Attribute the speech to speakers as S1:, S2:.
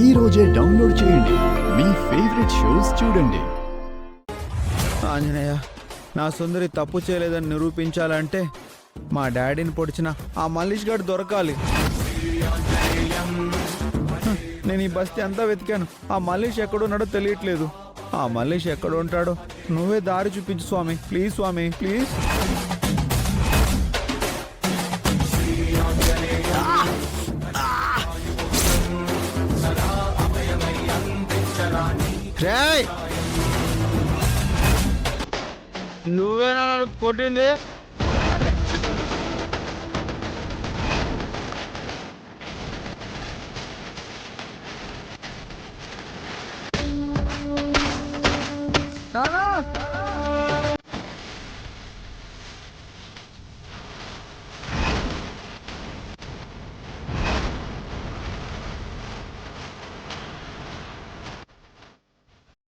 S1: ఈ రోజే డౌన్లోడ్ చేయండి. మీ ఫేవరెట్ షోస్ చూడండి.
S2: ఆంజనేయ, నా సుందరి తప్పు చేయలేదని నిరూపించాలంటే మా డాడీని పొడిచిన ఆ మల్లేష్ గారు దొరకాలి. నేను ఈ బస్తీ అంతా వెతికాను. ఆ మల్లేష్ ఎక్కడున్నాడో తెలియట్లేదు. ఆ మల్లేష్ ఎక్కడ ఉంటాడో నువ్వే దారి చూపించు స్వామి. Please Swamy, please.
S3: నువ్వేనా కొట్టింది?